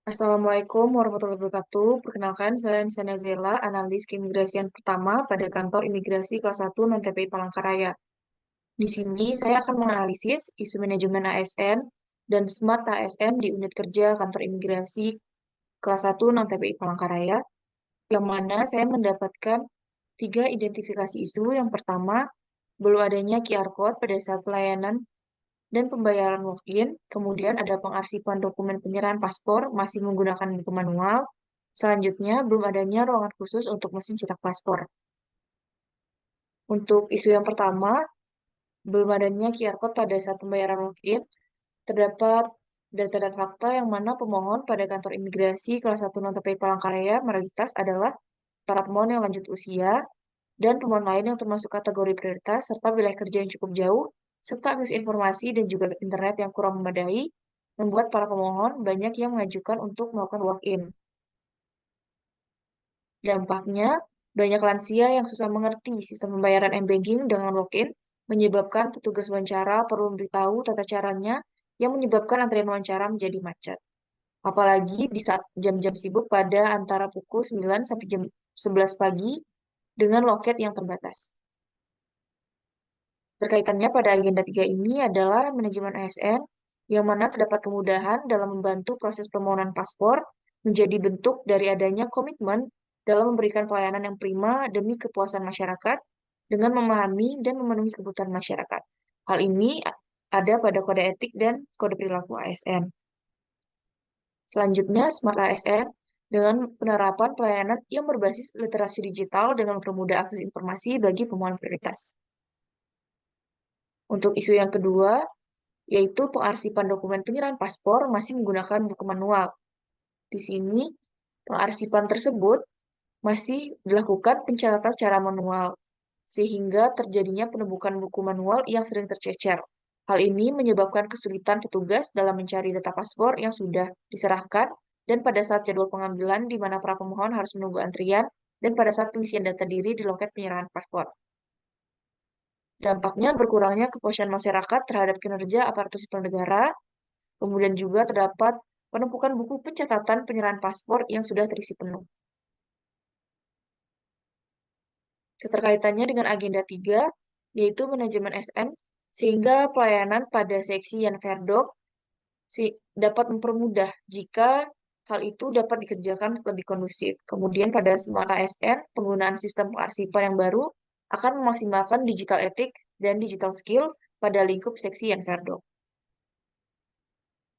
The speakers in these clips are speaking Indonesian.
Assalamualaikum warahmatullahi wabarakatuh. Perkenalkan, saya Nisa Nazela, analis keimigrasian pertama pada kantor imigrasi kelas 1 non-TPI Palangkaraya. Di sini saya akan menganalisis isu manajemen ASN dan Smart ASN di unit kerja kantor imigrasi kelas 1 non-TPI Palangkaraya, yang mana saya mendapatkan tiga identifikasi isu. Yang pertama, belum adanya QR Code pada saat pelayanan dan pembayaran walk-in, kemudian ada pengarsipan dokumen penyerahan paspor masih menggunakan buku manual. Selanjutnya, belum adanya ruangan khusus untuk mesin cetak paspor. Untuk isu yang pertama, belum adanya QR Code pada saat pembayaran walk-in, terdapat data dan fakta yang mana pemohon pada kantor imigrasi kelas 1 non-TPI Palangkaraya mayoritas adalah para pemohon yang lanjut usia dan pemohon lain yang termasuk kategori prioritas serta wilayah kerja yang cukup jauh, serta akses informasi dan juga internet yang kurang memadai, membuat para pemohon banyak yang mengajukan untuk melakukan walk-in. Dampaknya, banyak lansia yang susah mengerti sistem pembayaran m-banking dengan walk-in, menyebabkan petugas wawancara perlu memberitahu tata caranya yang menyebabkan antrian wawancara menjadi macet. Apalagi di saat jam-jam sibuk pada antara pukul 9 sampai jam 11 pagi dengan loket yang terbatas. Berkaitannya pada agenda 3 ini adalah manajemen ASN, yang mana terdapat kemudahan dalam membantu proses permohonan paspor menjadi bentuk dari adanya komitmen dalam memberikan pelayanan yang prima demi kepuasan masyarakat dengan memahami dan memenuhi kebutuhan masyarakat. Hal ini ada pada kode etik dan kode perilaku ASN. Selanjutnya, Smart ASN dengan penerapan pelayanan yang berbasis literasi digital dengan mempermudah akses informasi bagi pemohon prioritas. Untuk isu yang kedua, yaitu pengarsipan dokumen penyerahan paspor masih menggunakan buku manual. Di sini, pengarsipan tersebut masih dilakukan pencatatan secara manual, sehingga terjadinya penumpukan buku manual yang sering tercecer. Hal ini menyebabkan kesulitan petugas dalam mencari data paspor yang sudah diserahkan, dan pada saat jadwal pengambilan di mana para pemohon harus menunggu antrian, dan pada saat pengisian data diri di loket penyerahan paspor. Dampaknya berkurangnya kepuasan masyarakat terhadap kinerja aparatur sipil negara, kemudian juga terdapat penumpukan buku pencatatan penyerahan paspor yang sudah terisi penuh. Keterkaitannya dengan agenda 3, yaitu manajemen SN, sehingga pelayanan pada seksi Yanverdok dapat mempermudah jika hal itu dapat dikerjakan lebih kondusif. Kemudian pada Smart ASN, penggunaan sistem pengarsipan yang baru akan memaksimalkan digital etik dan digital skill pada lingkup seksi Yanverdok.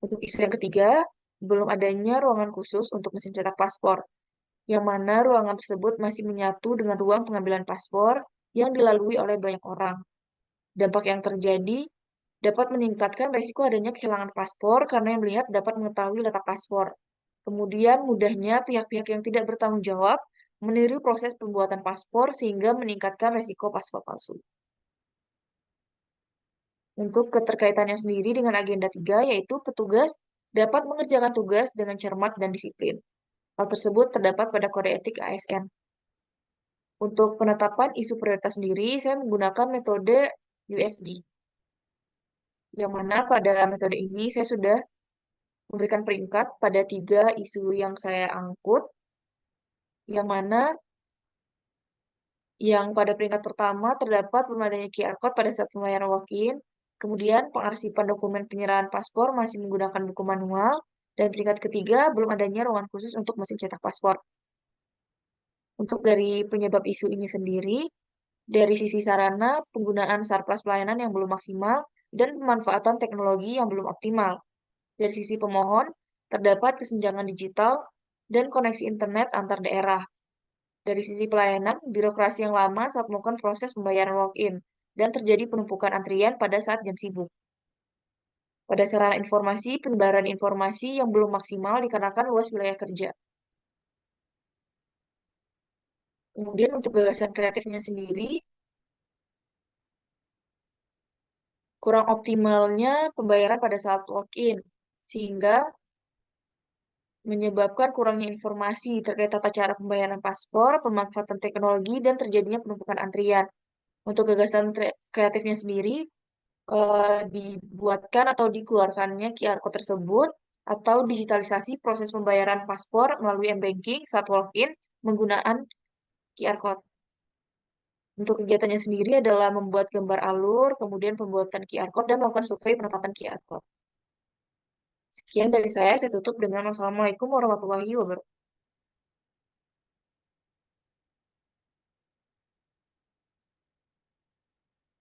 Untuk isu yang ketiga, belum adanya ruangan khusus untuk mesin cetak paspor, yang mana ruangan tersebut masih menyatu dengan ruang pengambilan paspor yang dilalui oleh banyak orang. Dampak yang terjadi dapat meningkatkan risiko adanya kehilangan paspor karena yang melihat dapat mengetahui letak paspor. Kemudian mudahnya pihak-pihak yang tidak bertanggung jawab meniru proses pembuatan paspor sehingga meningkatkan risiko paspor palsu. Untuk keterkaitannya sendiri dengan agenda 3, yaitu petugas dapat mengerjakan tugas dengan cermat dan disiplin. Hal tersebut terdapat pada kode etik ASN. Untuk penetapan isu prioritas sendiri, saya menggunakan metode USD, yang mana pada metode ini saya sudah memberikan peringkat pada tiga isu yang saya angkut, yang mana yang pada peringkat pertama terdapat belum adanya QR Code pada saat pembayaran walk-in, kemudian pengarsipan dokumen penyerahan paspor masih menggunakan buku manual, dan peringkat ketiga belum adanya ruangan khusus untuk mesin cetak paspor. Untuk dari penyebab isu ini sendiri, dari sisi sarana, penggunaan sarpras pelayanan yang belum maksimal, dan pemanfaatan teknologi yang belum optimal. Dari sisi pemohon, terdapat kesenjangan digital dan koneksi internet antar daerah. Dari sisi pelayanan, birokrasi yang lama saat melakukan proses pembayaran walk-in, dan terjadi penumpukan antrian pada saat jam sibuk. Pada sarana informasi, penyebaran informasi yang belum maksimal dikarenakan luas wilayah kerja. Kemudian untuk gagasan kreatifnya sendiri, kurang optimalnya pembayaran pada saat walk-in, sehingga menyebabkan kurangnya informasi terkait tata cara pembayaran paspor, pemanfaatan teknologi, dan terjadinya penumpukan antrian. Untuk gagasan kreatifnya sendiri, dibuatkan atau dikeluarkannya QR Code tersebut atau digitalisasi proses pembayaran paspor melalui m-banking saat walk-in menggunakan QR Code. Untuk kegiatannya sendiri adalah membuat gambar alur, kemudian pembuatan QR Code, dan melakukan survei penempatan QR Code. Sekian dari saya tutup dengan wassalamualaikum warahmatullahi wabarakatuh.